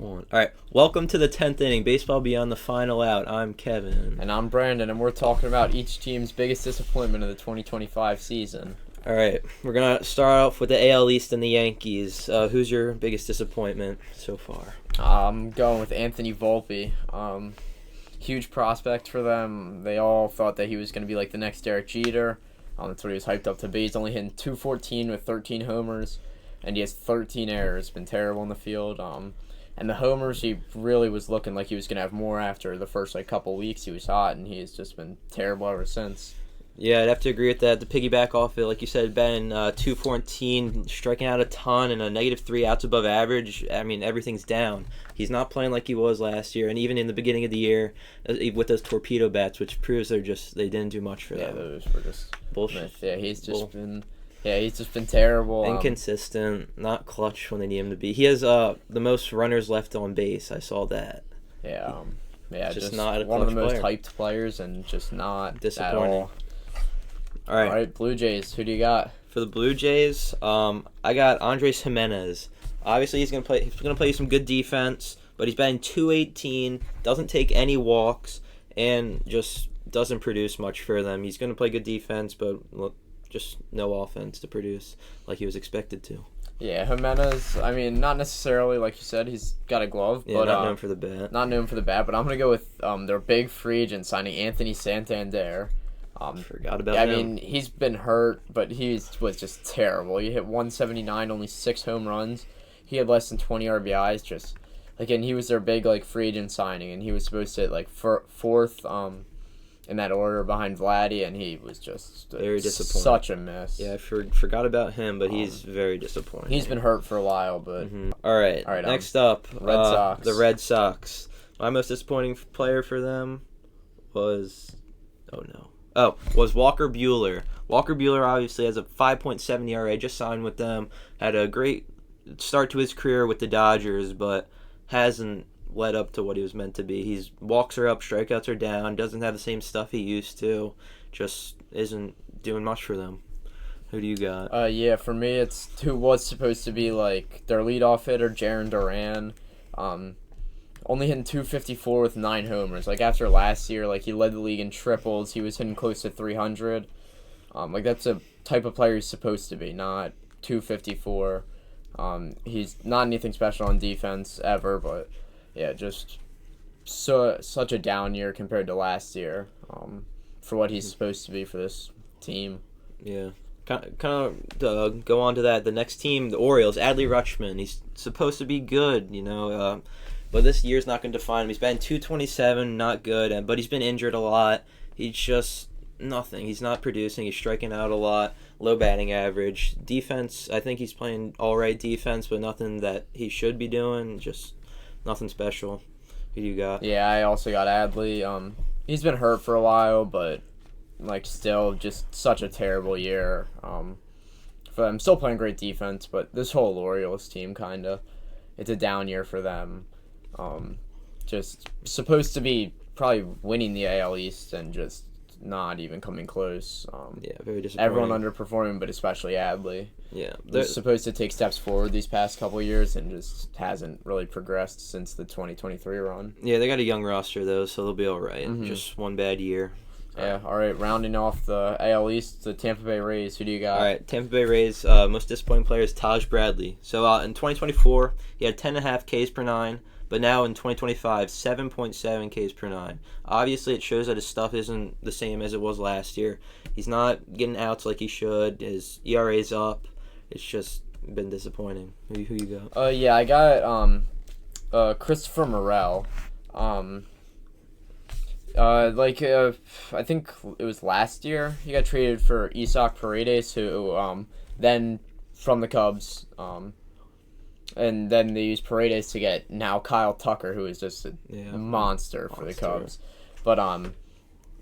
1. All right, welcome to the 10th inning, Baseball Beyond the Final Out. I'm Kevin. And I'm Brandon, and we're talking about each team's biggest disappointment of the 2025 season. All right, we're going to start off with the AL East and the Yankees. Who's your biggest disappointment so far? I'm going with Anthony Volpe. Huge prospect for them. They all thought that he was going to be like the next Derek Jeter. That's what he was hyped up to be. He's only hitting .214 with 13 homers, and he has 13 errors. Been terrible in the field. And the homers, he really was looking like he was going to have more after the first couple weeks. He was hot, and he's just been terrible ever since. Yeah, I'd have to agree with that. To piggyback off it, like you said, Ben, .214, striking out a ton, and a -3 outs above average. I mean, everything's down. He's not playing like he was last year, and even in the beginning of the year, with those torpedo bats, which proves they didn't do much for them. Yeah, those were just bullshit. Yeah, he's just been terrible. Inconsistent, not clutch when they need him to be. He has the most runners left on base. I saw that. Yeah, just not one of the most player. hyped players, and just not disappointing. At all. All All right, Blue Jays. Who do you got? For the Blue Jays, I got Andres Jimenez. Obviously, he's gonna play some good defense, but he's batting .218, doesn't take any walks, and just doesn't produce much for them. He's gonna play good defense, but just no offense to produce like he was expected to. Yeah, Jimenez. I mean, not necessarily like you said. He's got a glove, but not known for the bat. Not known for the bat, but I'm gonna go with their big free agent signing Anthony Santander. Forgot about him. I mean, he's been hurt, but he was just terrible. He hit .179, only 6 home runs. He had less than 20 RBIs. And he was their big free agent signing, and he was supposed to hit fourth in that order behind Vladdy, and he was just very disappointing. Such a miss. Yeah, I forgot about him, but he's very disappointing. He's been hurt for a while, but All right. Next up, Red Sox. The Red Sox. My most disappointing player for them was Walker Buehler. Walker Buehler obviously has a 5.7 ERA, just signed with them, had a great start to his career with the Dodgers, but hasn't led up to what he was meant to be. His walks are up, strikeouts are down, doesn't have the same stuff he used to, just isn't doing much for them. Who do you got? For me, it's who was supposed to be their leadoff hitter, Jarren Duran. Only hitting .254 with 9 homers. After last year, he led the league in triples. He was hitting close to 300. That's a type of player he's supposed to be, not .254. He's not anything special on defense ever, but yeah, just such a down year compared to last year for what he's supposed to be for this team. Yeah. Kind of go on to that. The next team, the Orioles, Adley Rutschman. He's supposed to be good, but this year's not going to define him. He's been .227, not good, but he's been injured a lot. He's just nothing. He's not producing. He's striking out a lot. Low batting average. Defense, I think he's playing all right defense, but nothing that he should be doing. Just nothing special. Who do you got? Yeah, I also got Adley. He's been hurt for a while, but still just such a terrible year. I'm still playing great defense, but this whole Orioles team it's a down year for them. Just supposed to be probably winning the AL East and just not even coming close. Very disappointing. Everyone underperforming, but especially Adley. Yeah, they're supposed to take steps forward these past couple of years and just hasn't really progressed since the 2023 run. Yeah, they got a young roster though, so they'll be all right. Just one bad year. Yeah, all right. Rounding off the AL East, the Tampa Bay Rays. Who do you got? All right, Tampa Bay Rays. Most disappointing player is Taj Bradley. So in 2024, he had 10.5 Ks per 9. But now in 2025, 7.7 Ks per 9. Obviously, it shows that his stuff isn't the same as it was last year. He's not getting outs like he should. His ERA's up. It's just been disappointing. Who you got? I got Christopher Morel. I think it was last year he got traded for Isaac Paredes, who then from the Cubs. And then they used Paredes to get now Kyle Tucker, who is just a monster for the Cubs. But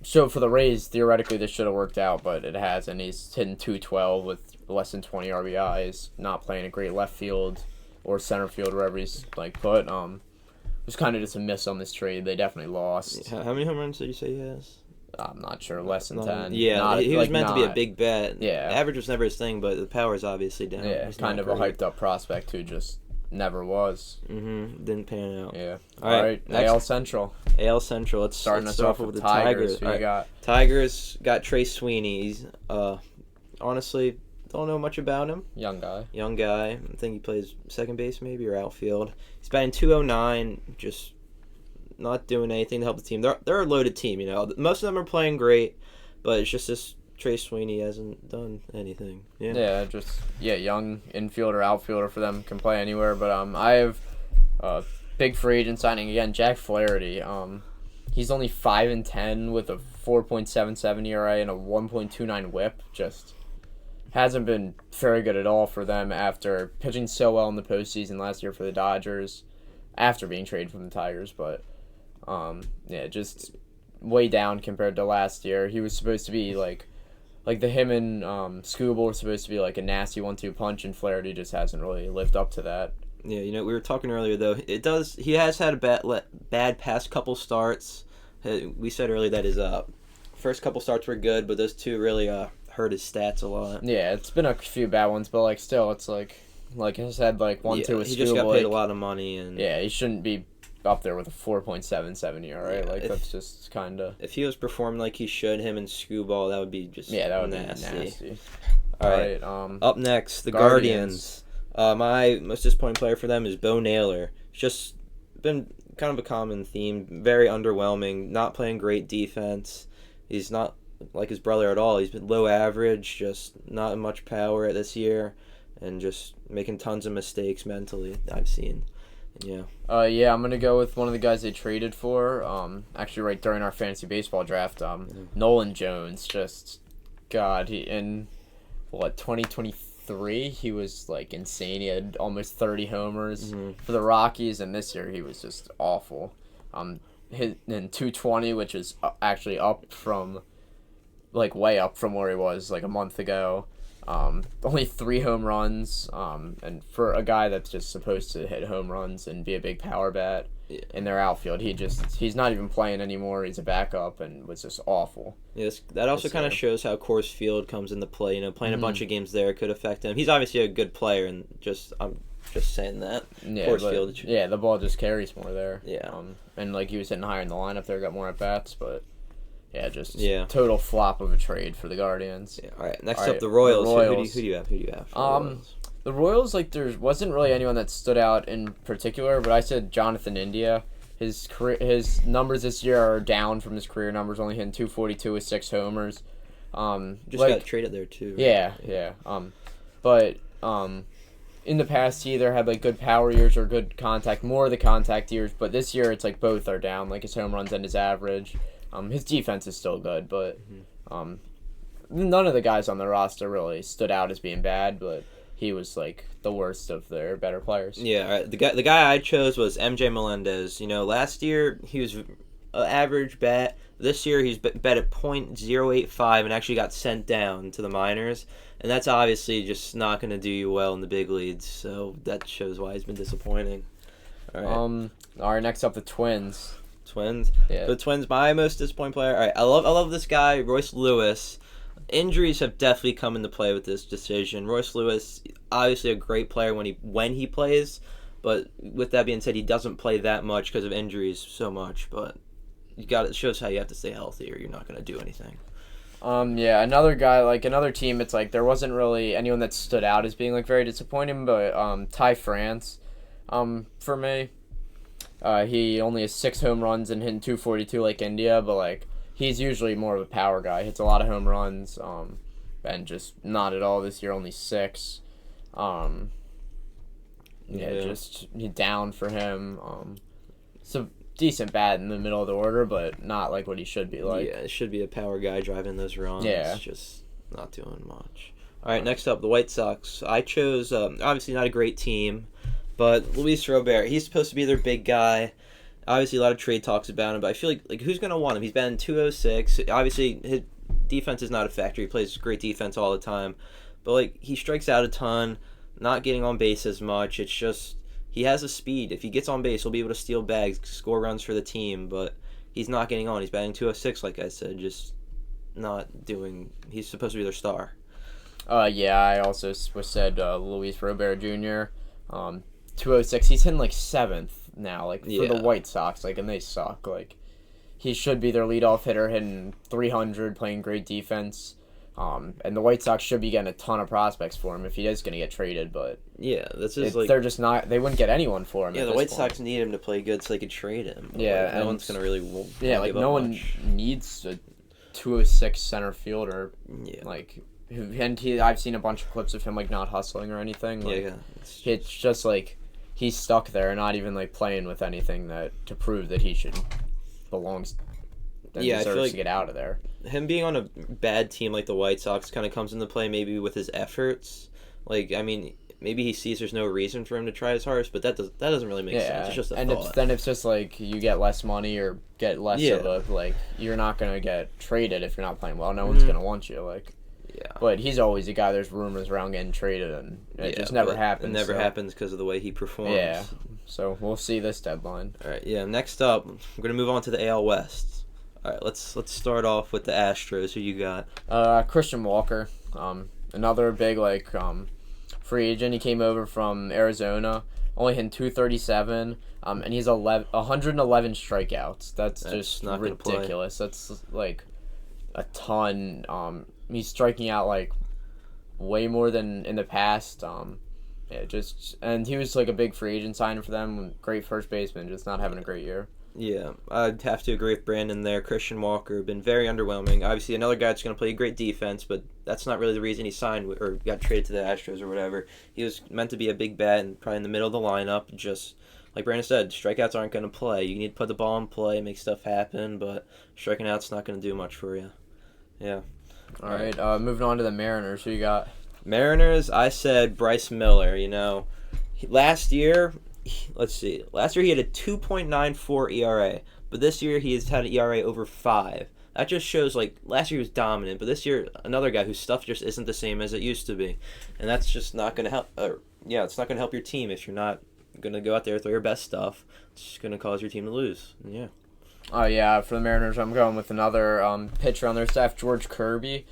so for the Rays, theoretically this should have worked out, but it hasn't. He's hitting .212 with less than 20 RBIs, not playing a great left field or center field, wherever he's put. It was kind of just a miss on this trade. They definitely lost. How many home runs did you say he has? I'm not sure. Less than 10. Yeah, he was meant to be a big bat. Yeah. Average was never his thing, but the power is obviously down. Yeah, kind of a hyped up prospect who just never was. Didn't pan out. Yeah. All right. Next, AL Central. AL Central. Let's Starting let's us start off with with the the Tigers. Who All you got? Tigers got Trey Sweeney. He's honestly don't know much about him. Young guy. I think he plays second base maybe or outfield. He's batting .209. Just not doing anything to help the team. They're a loaded team. You know, most of them are playing great, but it's just this Trey Sweeney hasn't done anything. Yeah. Young infielder, outfielder for them, can play anywhere. But I have big free agent signing again, Jack Flaherty. He's only 5-10 with a 4.77 ERA and a 1.29 WHIP. Just hasn't been very good at all for them after pitching so well in the postseason last year for the Dodgers, after being traded from the Tigers. But just way down compared to last year. He was supposed to be like him and Scooble were supposed to be like a nasty 1-2 punch, and Flaherty just hasn't really lived up to that. Yeah, you know, we were talking earlier though. He has had a bad past couple starts. We said earlier that his first couple starts were good, but those two really hurt his stats a lot. Yeah, it's been a few bad ones, but like still, it's like I said, 1-2 with Scooble. He just got paid a lot of money, and he shouldn't be up there with a 4.77 ERA. That's just kind of. If he was performing like he should, him and Scooble, that would be just that would nasty. be nasty. All right. Up next, the Guardians. My most disappointing player for them is Bo Naylor. It's just been kind of a common theme. Very underwhelming. Not playing great defense. He's not like his brother at all. He's been low average. Just not much power this year, and just making tons of mistakes mentally. I've seen. Yeah. I'm gonna go with one of the guys they traded for. Actually, right during our fantasy baseball draft. Nolan Jones. Just, God, he in 2023 he was like insane. He had almost 30 homers for the Rockies, and this year he was just awful. Hit in 220, which is actually up from, way up from where he was like a month ago. Only 3 home runs, and for a guy that's just supposed to hit home runs and be a big power bat in their outfield, he's not even playing anymore. He's a backup and was just awful. Yes, that also kind of shows how Coors Field comes into play. You know, playing a bunch of games there could affect him. He's obviously a good player, and I'm just saying that. Coors Field. Yeah, the ball just carries more there. Yeah. And he was hitting higher in the lineup there, got more at bats, but. Total flop of a trade for the Guardians. Yeah, all right, next up, the Royals. Who do you have? The Royals, there wasn't really anyone that stood out in particular, but I said Jonathan India. His numbers this year are down from his career numbers, only hitting .242 with 6 homers. Got traded there too. Right? But in the past, he either had good power years or good contact, more of the contact years. But this year, it's both are down, his home runs and his average. His defense is still good, but none of the guys on the roster really stood out as being bad, but he was the worst of their better players. Yeah, all right. The guy I chose was MJ Melendez. You know, last year he was an average bat. This year he's bet at .085 and actually got sent down to the minors, and that's obviously just not going to do you well in the big leagues. So that shows why he's been disappointing. All right. All right. Next up, the Twins. Yeah. The Twins, my most disappointing player. All right, I love this guy, Royce Lewis. Injuries have definitely come into play with this decision. Royce Lewis, obviously a great player when he plays, but with that being said, he doesn't play that much because of injuries so much. But it shows how you have to stay healthy, or you're not going to do anything. Another guy, another team. It's there wasn't really anyone that stood out as being very disappointing, but Ty France, for me. He only has 6 home runs and hitting .242 like India, but he's usually more of a power guy. Hits a lot of home runs, and just not at all this year. Only 6. Just down for him. So decent bat in the middle of the order, but not what he should be like. Yeah, it should be a power guy driving those runs. Yeah, just not doing much. All right, next up, the White Sox. I chose obviously not a great team. But Luis Robert, he's supposed to be their big guy. Obviously, a lot of trade talks about him, but I feel like who's going to want him? He's been 206. Obviously, his defense is not a factor. He plays great defense all the time. But, he strikes out a ton, not getting on base as much. It's just, he has a speed. If he gets on base, he'll be able to steal bags, score runs for the team. But he's not getting on. He's batting 206, like I said, just not doing, he's supposed to be their star. I also said Luis Robert Jr., 206. He's hitting like 7th now, like for Yeah. the White Sox, like, and they suck. Like, he should be their leadoff hitter, hitting 300, playing great defense. And the White Sox should be getting a ton of prospects for him if he is going to get traded, but Yeah, that's just like they're just not. They wouldn't get anyone for him. yeah. at The this White point. Sox need him to play good so they could trade him. Yeah, Like, no and- one's gonna really. Yeah, like give up no one much. needs a 206 center fielder. Yeah. Like, I've seen a bunch of clips of him like not hustling or anything. Like, Yeah. it's just like he's stuck there, not even like playing with anything to prove that he should belongs. And Yeah, I feel deserves like- to get out of there. Him being on a bad team like the White Sox kind of comes into play maybe with his efforts. Like, I mean, maybe he sees there's no reason for him to try his hardest, but that doesn't really make sense. It's just a and thought. then it's just like you get less money or get less Yeah. of a like you're not gonna get traded if you're not playing well. No one's gonna want you. Like, Yeah. but he's always a guy. There's rumors around getting traded, and it just never but happens. It never so- happens because of the way he performs. Yeah. So we'll see this deadline. All right. Yeah. Next up, we're gonna move on to the AL West. All right. Let's start off with the Astros. Who you got? Christian Walker, another big free agent. He came over from Arizona, only hitting 237, and he's 111 strikeouts. That's just not gonna play. ridiculous. That's like a ton. He's striking out like way more than in the past. And he was like a big free agent signing for them. Great first baseman, just not having a great year. Yeah, I'd have to agree with Brandon there. Christian Walker been very underwhelming. Obviously, another guy that's going to play great defense, but that's not really the reason he signed or got traded to the Astros or whatever. He was meant to be a big bat and probably in the middle of the lineup. Just like Brandon said, strikeouts aren't going to play. You need to put the ball in play, make stuff happen, but striking out's not going to do much for you. Yeah. All right, moving on to the Mariners. Who you got? Mariners, I said Bryce Miller. Last year, Last year he had a 2.94 ERA, but this year he has had an ERA over 5. That just shows, like, last year he was dominant, but this year, another guy whose stuff just isn't the same as it used to be. And that's just not going to help. It's not going to help your team if you're not going to go out there and throw your best stuff. It's just going to cause your team to lose. Yeah. Oh, yeah, for the Mariners, I'm going with another pitcher on their staff, George Kirby.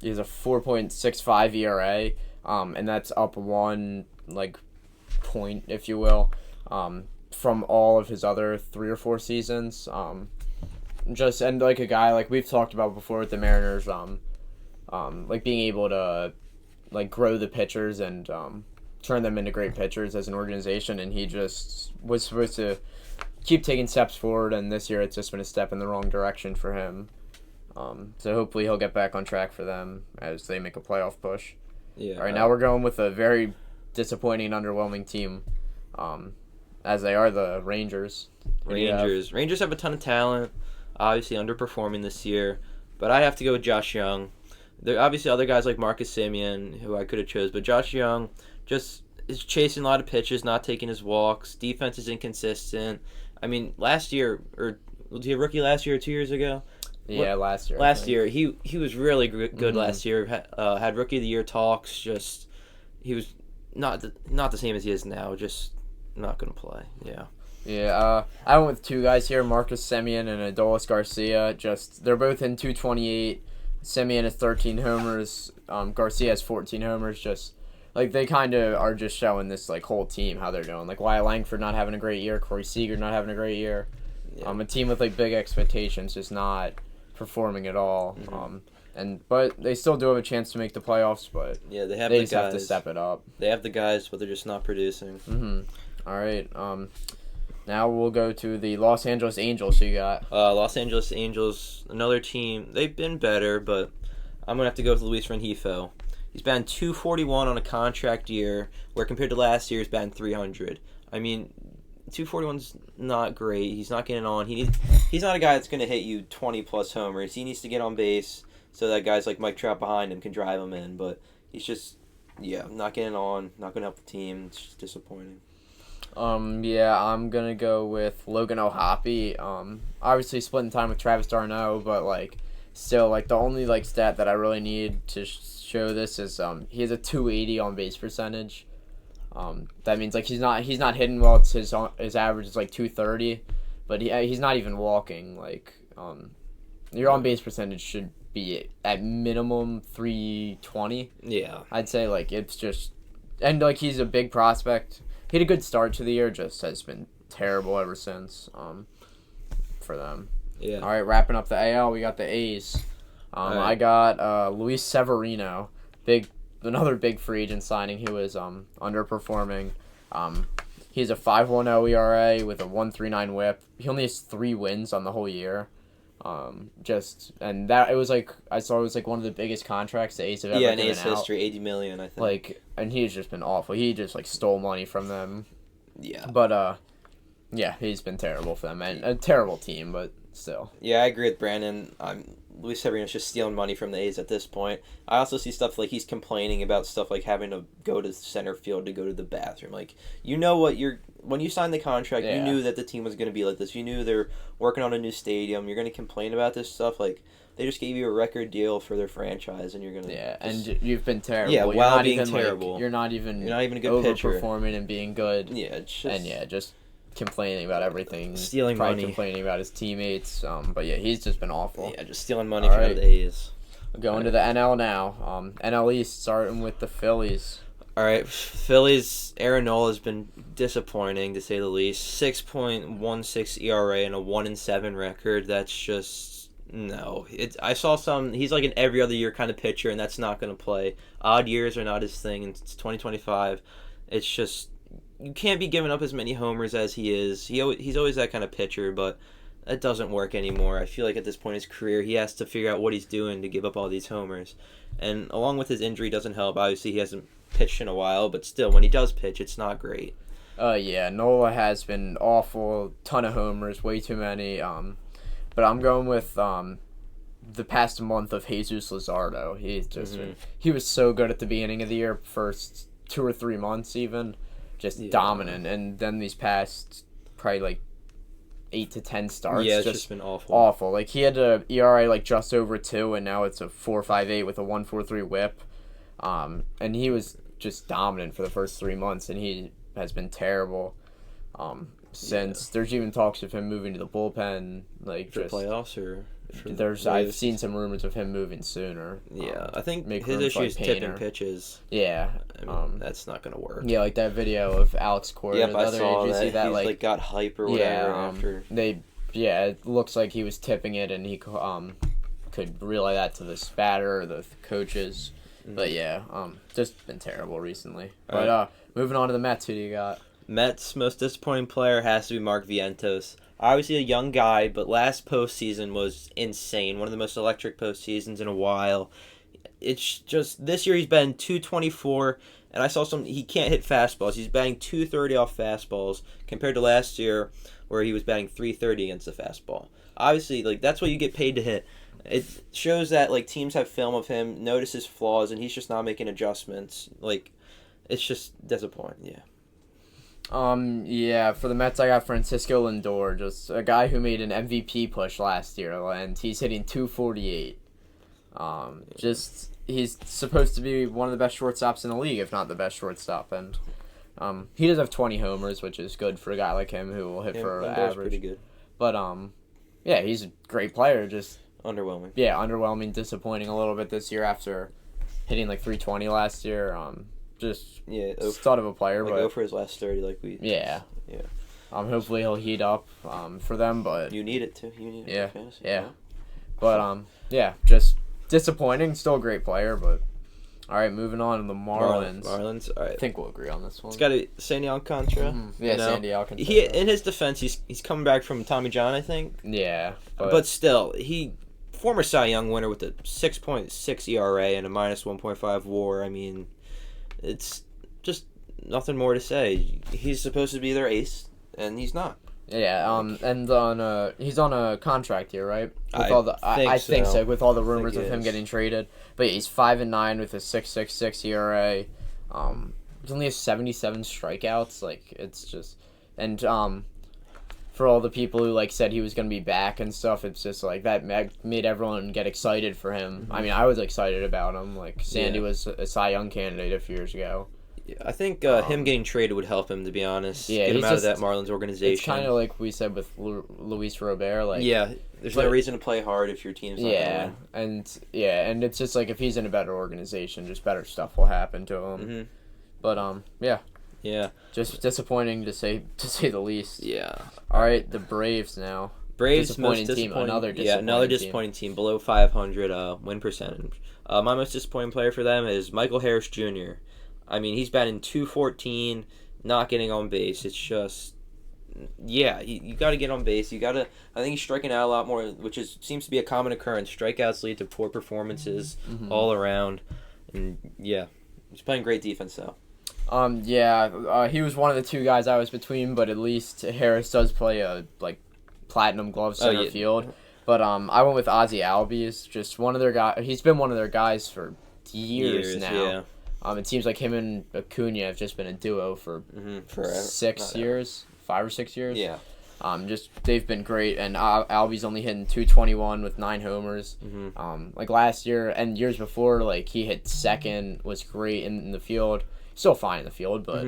He has a 4.65 ERA, and that's up one, point, if you will, from all of his other 3 or 4 seasons. And a guy like we've talked about before with the Mariners, being able to grow the pitchers and turn them into great pitchers as an organization, and he just was supposed to keep taking steps forward, and this year it's just been a step in the wrong direction for him. So hopefully he'll get back on track for them as they make a playoff push. Yeah. All right, now we're going with a very disappointing and underwhelming team, as they are the Rangers. Rangers have a ton of talent, obviously underperforming this year, but I have to go with Josh Young. There are obviously other guys like Marcus Semien who I could have chose, but Josh Young just is chasing a lot of pitches, not taking his walks. Defense is inconsistent. I mean, last year, or was he a rookie last year or 2 years ago? Yeah, last year. Last year, he was really good Mm-hmm. last year. Had Rookie of the Year talks. Just he was not the same as he is now. Just not going to play. Yeah. Yeah, I went with 2 guys here, Marcus Semien and Adolis Garcia. They're both in 228. Semien has 13 homers. Garcia has 14 homers. They kind of are just showing this whole team how they're doing. Wyatt Langford not having a great year, Corey Seager not having a great year. Yeah. A team with big expectations just not performing at all. Mm-hmm. But they still do have a chance to make the playoffs. But Yeah, they have they the just guys. have to step it up. They have the guys, but they're just not producing. All right. Now we'll go to the Los Angeles Angels. Who you got? Los Angeles Angels, another team. They've been better, but I'm gonna have to go with Luis Rengifo. He's batting 241 on a contract year, where compared to last year, he's batting 300. I mean, 241's not great. He's not getting on. He's not a guy that's gonna hit you 20 plus homers. He needs to get on base so that guys like Mike Trout behind him can drive him in. But he's just, not getting on. Not gonna help the team. It's just disappointing. I'm gonna go with Logan O'Hoppe. Obviously splitting time with Travis d'Arnaud, but still the only stat that I really need to show this is he has a 280 on base percentage. That means he's not hitting well. It's his average is 230, but he's not even walking. Your on base percentage should be at minimum 320. Yeah. I'd say it's just, and he's a big prospect. he had a good start to the year, just has been terrible ever since. For them. Yeah. All right, wrapping up the AL, we got the A's. Right. I got Luis Severino, another big free agent signing who is underperforming. He's a 5.10 ERA with a 1.39 WHIP. He only has 3 wins on the whole year. I saw it was like one of the biggest contracts the A's have ever given in A's out. history, $80 million, I think. Like, and he's just been awful. He just like stole money from them. Yeah. But yeah, he's been terrible for them, and a terrible team, but still. Yeah, I agree with Brandon. Luis Severino's just stealing money from the A's at this point. I also see stuff like he's complaining about stuff like having to go to center field to go to the bathroom. Like, you know what when you signed the contract, you knew that the team was going to be like this. You knew they're working on a new stadium. You're going to complain about this stuff. Like, they just gave you a record deal for their franchise, and you're going to... Yeah, and you've been terrible. Yeah, while being terrible. You're not even a good pitcher. Overperforming and being good. Yeah, it's just... And just complaining about everything. Stealing probably money. Complaining about his teammates. But yeah, he's just been awful. Yeah, just stealing money from the A's. Going to the NL now. NL East, starting with the Phillies. All right, Phillies. Aaron Nola has been disappointing to say the least. 6.16 ERA and a 1-7 record. That's just no. I saw some. He's like an every other year kind of pitcher, and that's not going to play. Odd years are not his thing. It's 2025. It's just you can't be giving up as many homers as he is. He's always that kind of pitcher, but that doesn't work anymore. I feel like at this point in his career, he has to figure out what he's doing to give up all these homers. And along with his injury doesn't help. Obviously, he hasn't pitched in a while, but still, when he does pitch, it's not great. Yeah, Nola has been awful. Ton of homers, way too many. But I'm going with the past month of Jesus Luzardo. He's just he was so good at the beginning of the year, first 2 or 3 months even, just dominant. And then these past probably like 8 to 10 starts, it's just been awful. Awful. Like he had a ERA like just over 2, and now it's a 4.58 with a 1.43 WHIP. And he was just dominant for the first 3 months, and he has been terrible since. There's even talks of him moving to the bullpen, like for just playoffs or. I've seen some rumors of him moving sooner. Yeah, I think make his room issue for, is like, tipping Painter. pitches. Yeah, I mean, that's not gonna work. Yeah, like that video of Alex Cora. Yep, I saw you that. see that He's like got hype or whatever after. It looks like he was tipping it, and he could relay that to the batter or the coaches. But yeah, just been terrible recently. But moving on to the Mets, who do you got? Mets' most disappointing player has to be Mark Vientos. Obviously a young guy, but last postseason was insane. One of the most electric postseasons in a while. It's just, this year he's been 224, and I saw he can't hit fastballs. He's batting 230 off fastballs compared to last year where he was batting 330 against the fastball. Obviously, like, that's what you get paid to hit. It shows that, like, teams have film of him, notice his flaws, and he's just not making adjustments. Like, it's just disappointing, yeah. For the Mets, I got Francisco Lindor, just a guy who made an MVP push last year, and he's hitting 248. He's supposed to be one of the best shortstops in the league, if not the best shortstop, and he does have 20 homers, which is good for a guy like him who will hit for Lindor's average. Pretty good. But he's a great player. Just underwhelming. Yeah, underwhelming, disappointing a little bit this year after hitting like 320 last year. Stud of a player, like but go for his last 30, like we. Yeah. Yeah. Hopefully he'll heat up for them, but you need it to. You need it. Yeah. For fantasy, yeah. But just disappointing. Still a great player, but all right. Moving on to the Marlins. All right. I think we'll agree on this one. It's got to be Sandy Alcantara. Mm-hmm. Yeah, Sandy Alcantara. In his defense, he's coming back from Tommy John, I think. Yeah, but still, former Cy Young winner with a 6.6 ERA and a minus 1.5 WAR. I mean, it's just nothing more to say. He's supposed to be their ace, and he's not. Yeah, and he's on a contract here, right? I think so. With all the rumors of him getting traded, but yeah, he's 5-9 with a 6.66 ERA. He only has 77 strikeouts. Like, it's just, and for all the people who like said he was gonna be back and stuff, it's just like that made everyone get excited for him. Mm-hmm. I mean, I was excited about him. Like, Sandy was a Cy Young candidate a few years ago. Yeah, I think him getting traded would help him, to be honest. Yeah, get him out of that Marlins organization. It's kind of like we said with Luis Robert. Like, there's no reason to play hard if your team's not gonna win. and it's just like if he's in a better organization, just better stuff will happen to him. Mm-hmm. But Yeah. Just disappointing to say the least. Yeah. All right, the Braves now. Braves Disappointing most team. disappointing. Another Yeah, another disappointing disappointing team. Below 500 win percentage. My most disappointing player for them is Michael Harris Jr. I mean, he's batting 214, not getting on base. It's just, yeah, you got to get on base. I think he's striking out a lot more, which seems to be a common occurrence. Strikeouts lead to poor performances all around, and yeah, he's playing great defense though. He was one of the two guys I was between, but at least Harris does play a platinum glove center field. But I went with Ozzie Albies, just one of their guys. He's been one of their guys for years now. Yeah. It seems like him and Acuna have just been a duo for forever. 6 years, 5 or 6 years. Yeah. They've been great, and Albies only hitting 221 with 9 homers. Last year and years before, he hit second, was great in the field. Still fine in the field, but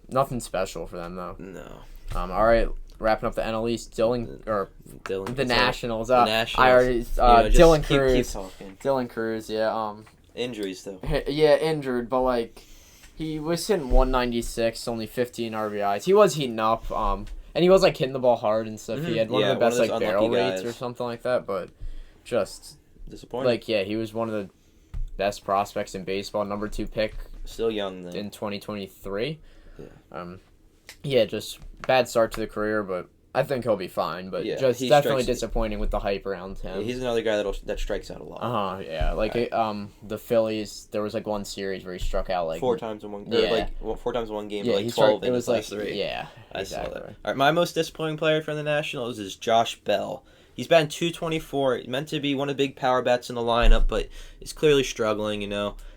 nothing special for them though. No. All right, wrapping up the NL East, the Nationals. The Nationals. I already Dylan Cruz. Keep talking. Dylan Cruz, yeah. Injuries though. Yeah, injured, but he was hitting 196, only 15 RBIs. He was heating up, and he was hitting the ball hard and stuff. He had one of the best barrel rates or something like that, but just disappointing. He was one of the best prospects in baseball, number 2 pick. Still young then. In 2023. Yeah. Just bad start to the career, but I think he'll be fine. But just definitely disappointing with the hype around him. Yeah, he's another guy that strikes out a lot. The Phillies, there was one series where he struck out 4 times in one. Yeah. 4 times in one game. Yeah, but 12 in his last 3. Yeah, I exactly. saw that. All right, my most disappointing player from the Nationals is Josh Bell. He's batting 224. Meant to be one of the big power bats in the lineup, but he's clearly struggling.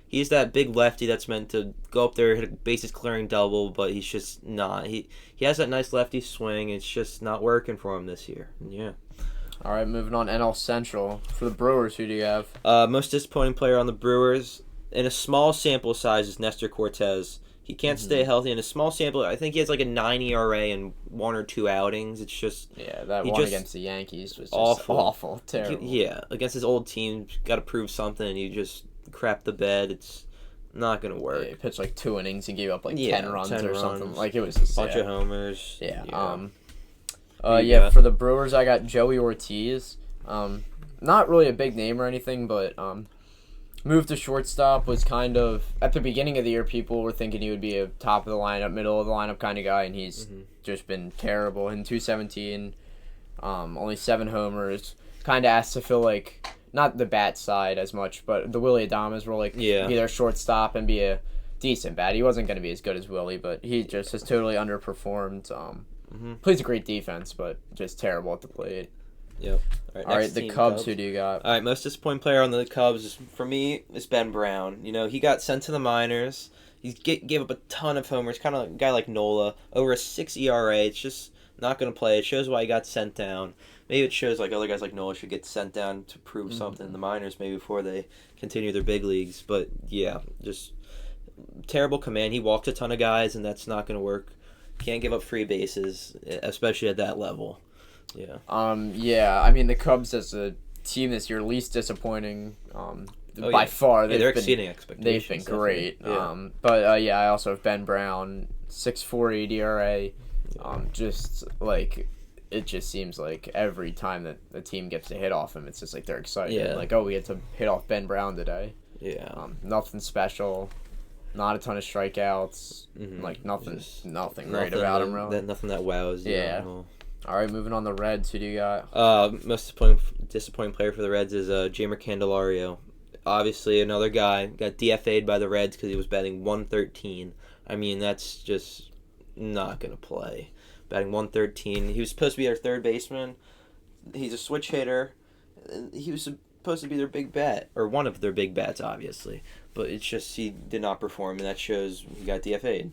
He's that big lefty that's meant to go up there, hit a bases clearing double, but he's just not. He has that nice lefty swing. It's just not working for him this year. Yeah. All right, moving on. NL Central. For the Brewers, who do you have? Most disappointing player on the Brewers, in a small sample size, is Nestor Cortez. He can't stay healthy in a small sample. I think he has a 9 ERA in 1 or 2 outings. It's just that one against the Yankees was just awful, terrible. Against his old team, got to prove something, and you just crap the bed. It's not gonna work. Yeah, he pitched 2 innings. He gave up 10 runs or something. It was a bunch of homers. Yeah. For the Brewers, I got Joey Ortiz. Not really a big name or anything, but moved to shortstop. Was kind of at the beginning of the year, people were thinking he would be a top of the lineup, middle of the lineup kind of guy, and he's just been terrible. In 217, only 7 homers. Kind of asked to fill not the bat side as much, but the Willie Adames role, be their shortstop and be a decent bat. He wasn't going to be as good as Willie, but he just has totally underperformed. Plays a great defense, but just terrible at the plate. Yep. All right, the Cubs, who do you got? All right, most disappointing player on the Cubs, for me, is Ben Brown. He got sent to the minors. He gave up a ton of homers, kind of a guy like Nola, over a 6 ERA. It's just not going to play. It shows why he got sent down. Maybe it shows other guys like Nola should get sent down to prove something in the minors maybe before they continue their big leagues. But, yeah, just terrible command. He walked a ton of guys, and that's not going to work. Can't give up free bases, especially at that level. Yeah. I mean, the Cubs as a team this year, least disappointing by far. They're exceeding expectations. They've been great. Yeah. I also have Ben Brown, 6.48 ERA. It just seems like every time that the team gets a hit off him, it's just they're excited. Yeah. We get to hit off Ben Brown today. Yeah. Nothing special. Not a ton of strikeouts. Nothing great about him, really. Nothing that wows. Yeah. All right, moving on the Reds. Who do you got? Most disappointing player for the Reds is Jeimer Candelario. Obviously, another guy got DFA'd by the Reds because he was batting 113. I mean, that's just not going to play. Batting 113. He was supposed to be their third baseman. He's a switch hitter. He was supposed to be their big bat, or one of their big bats, obviously. But it's just he did not perform, and that shows he got DFA'd.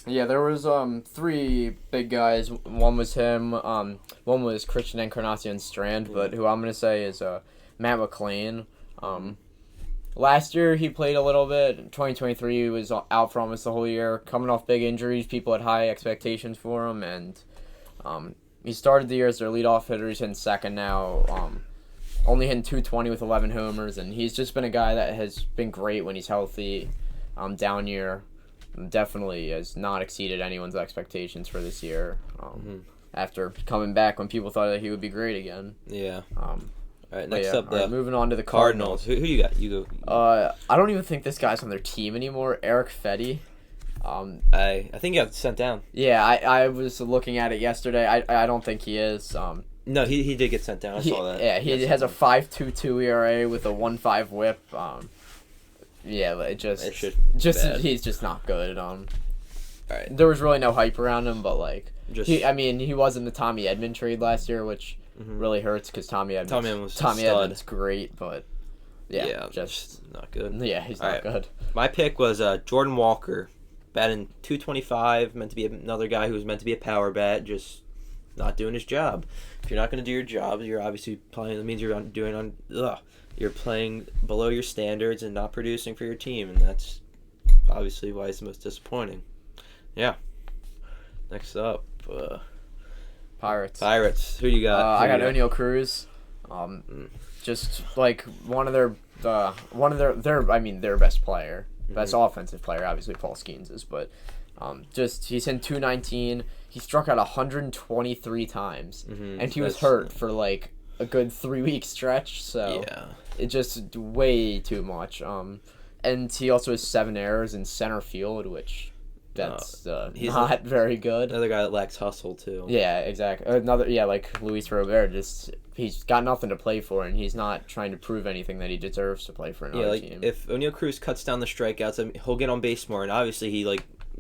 Yeah, there was 3 big guys. One was him. One was Christian Encarnacion Strand, but who I'm going to say is Matt McLean. Last year he played a little bit. In 2023 he was out for almost the whole year, coming off big injuries. People had high expectations for him, and he started the year as their leadoff hitter. He's hitting second now. Only hitting 220 with 11 homers, and he's just been a guy that has been great when he's healthy. Down year, definitely has not exceeded anyone's expectations for this year. After coming back when people thought that he would be great again. Yeah. All right, next up, moving on to the Cardinals. Who you got? You go. I don't even think this guy's on their team anymore. Eric Fetty. I think he got sent down. Yeah, I was looking at it yesterday. I don't think he is. No, he did get sent down. I saw that. Yeah, he has a 5.22 ERA with a 1.5 WHIP. Yeah, he's just not good. Right. There was really no hype around him, but he was in the Tommy Edman trade last year, which really hurts because Tommy Edman's great, but just not good. Yeah, he's not good. My pick was Jordan Walker, batting .225, meant to be another guy who was meant to be a power bat, just not doing his job. If you're not going to do your job, you're obviously playing. That means you're playing below your standards and not producing for your team, and that's obviously why it's the most disappointing. Yeah. Next up, Pirates. Who you got? I got O'Neal Cruz. Just like one of their best player, best offensive player. Obviously, Paul Skeens is, but he's in 219. He struck out 123 times, and he was hurt for like a good 3-week stretch. So it's just way too much. And he also has 7 errors in center field, which that's he's not very good. Another guy that lacks hustle too. Yeah, exactly. Like Luis Robert, he's got nothing to play for, and he's not trying to prove anything that he deserves to play for another team. If O'Neal Cruz cuts down the strikeouts, he'll get on base more, and obviously he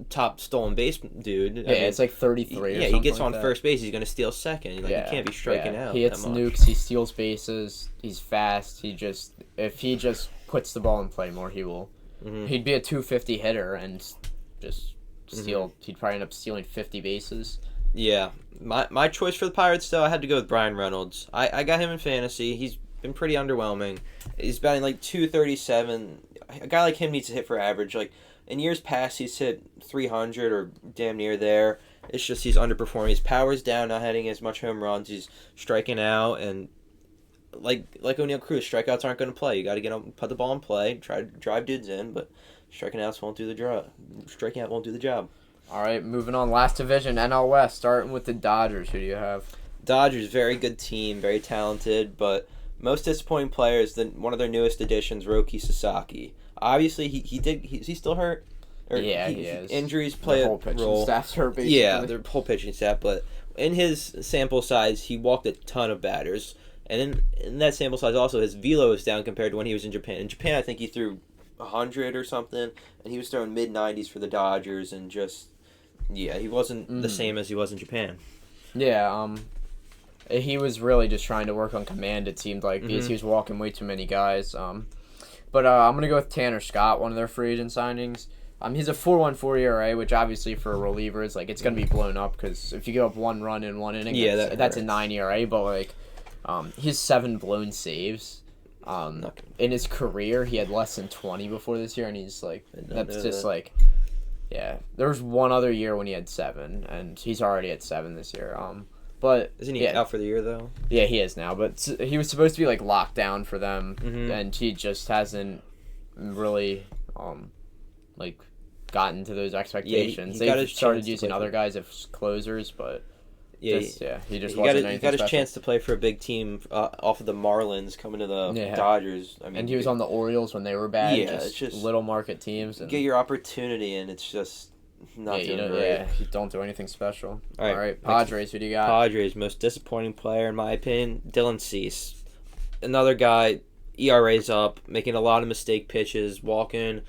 top stolen base dude. It's like 33. Yeah, he gets on first base. He's gonna steal second. He can't be striking out. He hits nukes. He steals bases. He's fast. If he just puts the ball in play more, he will. He'd be a 250 hitter and just steal. He'd probably end up stealing 50 bases. Yeah, my choice for the Pirates though, I had to go with Brian Reynolds. I got him in fantasy. He's been pretty underwhelming. He's batting like 237. A guy like him needs to hit for average. Like in years past, he's hit 300 or damn near there. It's just he's underperforming. His power's down, not hitting as much home runs. He's striking out, and like O'Neal Cruz, strikeouts aren't going to play. You got to put the ball in play, try to drive dudes in, but striking out won't do the job. All right, moving on. Last division, NL West, starting with the Dodgers. Who do you have? Dodgers, very good team, very talented, but most disappointing player is one of their newest additions, Roki Sasaki. Obviously, he's still hurt. He is. Injuries play a role. Their whole pitching staff's hurt, basically. Yeah, their whole pitching staff, but in his sample size, he walked a ton of batters. And in that sample size also, his velo is down compared to when he was in Japan. In Japan, I think he threw 100 or something, and he was throwing mid-90s for the Dodgers, and he wasn't the same as he was in Japan. Yeah, he was really just trying to work on command, it seemed like, because he was walking way too many guys. But I'm going to go with Tanner Scott, one of their free agent signings. He's a 4.14 ERA, which obviously for a reliever is it's going to be blown up, because if you give up 1 run in 1 inning, that's a 9 ERA, but he has 7 blown saves. In his career, he had less than 20 before this year, and he's there was one other year when he had 7, and he's already at 7 this year. But isn't he out for the year though? Yeah, he is now. But he was supposed to be locked down for them, and he just hasn't really gotten to those expectations. They've started using other guys as closers, but he just wasn't anything special. He got his chance to play for a big team off of the Marlins, coming to the Dodgers. And he was on the Orioles when they were bad. It's just little market teams. Get your opportunity, and it's just not doing great. Yeah, you don't do anything special. All right, Padres, who do you got? Padres, most disappointing player, in my opinion, Dylan Cease. Another guy, ERA's up, making a lot of mistake pitches, walking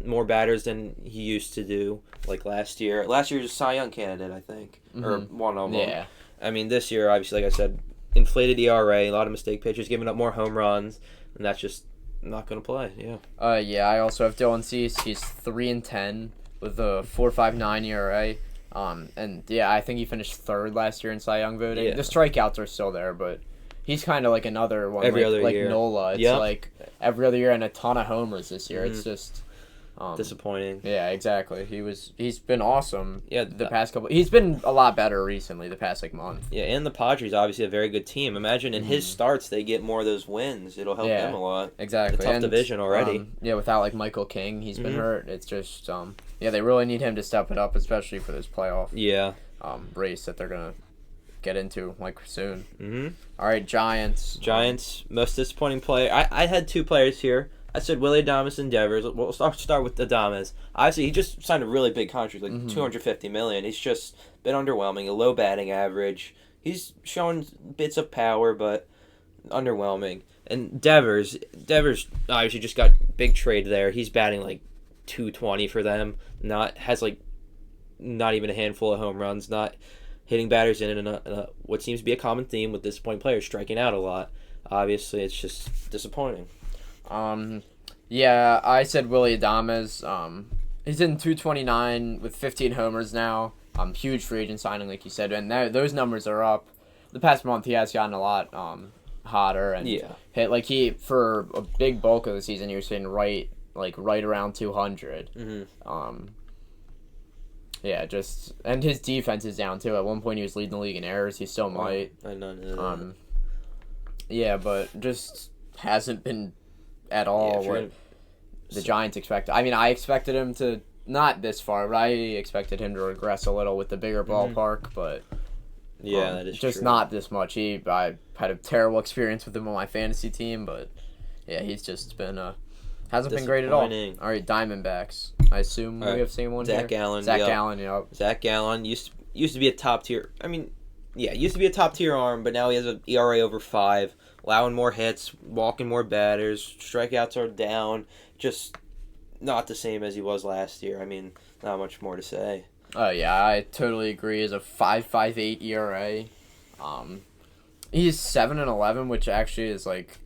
more batters than he used to do, like last year. Last year was a Cy Young candidate, I think, or one of them. Yeah. I mean, this year, obviously, like I said, inflated ERA, a lot of mistake pitches, giving up more home runs, and that's just not going to play. Yeah. I also have Dylan Cease. He's 3-10 with a 4.59 ERA. I think he finished 3rd last year in Cy Young voting. Yeah. The strikeouts are still there, but he's kind of like another one, every other year. Nola. It's like every other year and a ton of homers this year. It's just Disappointing. Yeah, exactly. He's been awesome. Yeah, the past couple. He's been a lot better recently. The past month. Yeah, and the Padres obviously a very good team. Imagine in his starts they get more of those wins. It'll help them a lot. Exactly. A tough division already. Without like Michael King, he's been hurt. It's just they really need him to step it up, especially for this playoff race that they're gonna get into like soon. All right, Giants. Giants most disappointing player. I had two players here. I said Willie Adames and Devers. We'll start with Adames. Obviously, he just signed a really big contract, like $250 million. He's just been underwhelming, a low batting average. He's shown bits of power, but underwhelming. And Devers obviously just got big trade there. He's batting like .220 for them. Not even a handful of home runs. Not hitting batters in what seems to be a common theme with disappointing players, striking out a lot. Obviously, it's just disappointing. I said Willie Adames. He's in 229 with 15 homers now. Huge free agent signing, like you said, and those numbers are up. The past month, he has gotten a lot hotter and hit like for a big bulk of the season. He was hitting right around 200. And his defense is down too. At one point, he was leading the league in errors. He still might. I know. But just hasn't been at all what the Giants expected. I mean, I expected him to not this far, but I expected him to regress a little with the bigger ballpark. But that is just true. not this much. I had a terrible experience with him on my fantasy team, but he's just been hasn't been great at all. All right, Diamondbacks. I assume we have seen one Zach here. Gallen. Zach Gallen. Yep. Zach Gallen used to be a top tier. I mean, used to be a top tier arm, but now he has an ERA over 5. Allowing more hits, walking more batters, strikeouts are down. Just not the same as he was last year. I mean, not much more to say. Oh, yeah, I totally agree. He's a 5.58 ERA. He's 7-11, which actually is like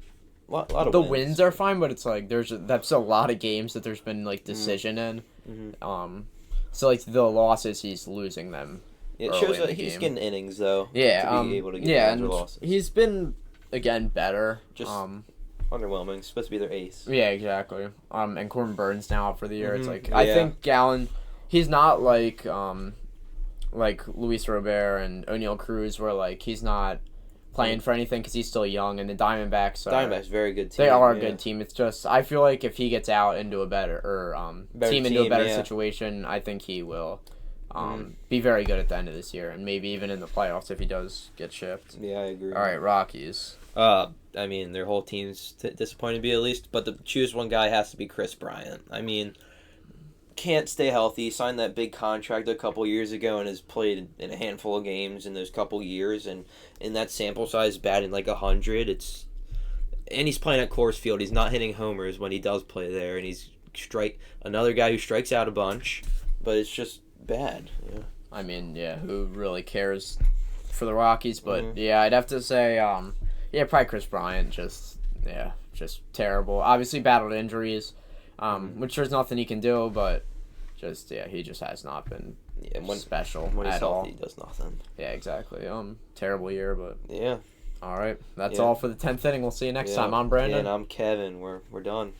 a lot of the wins are fine, but it's like that's a lot of games that there's been like decision in. So like the losses, he's losing them. It shows that he's getting innings though. Yeah, to be able to get wins or losses. He's been again better. Just underwhelming. He's supposed to be their ace. Yeah, exactly. And Corbin Burns now out for the year. It's like I think Gallen, he's not like Luis Robert and O'Neal Cruz, where like he's not playing for anything because he's still young, and the Diamondbacks very good team. They are a good team. It's just I feel like if he gets out into a better situation, I think he will be very good at the end of this year, and maybe even in the playoffs if he does get shipped. Yeah, I agree. All right, Rockies. I mean, their whole team's disappointed to be at least, but the choose one guy has to be Chris Bryant. I mean, can't stay healthy. Signed that big contract a couple years ago and has played in a handful of games in those couple years, and in that sample size, batting like 100. And he's playing at Coors Field. He's not hitting homers when he does play there, and he's another guy who strikes out a bunch, but it's just bad. Yeah. I mean, who really cares for the Rockies? But I'd have to say, probably Chris Bryant. Just terrible. Obviously battled injuries, which there's nothing he can do, but he just has not been special when he's at healthy, all. He does nothing. Yeah, exactly. Terrible year, but all right. That's all for the 10th inning. We'll see you next time. I'm Brandon. And I'm Kevin. We're done.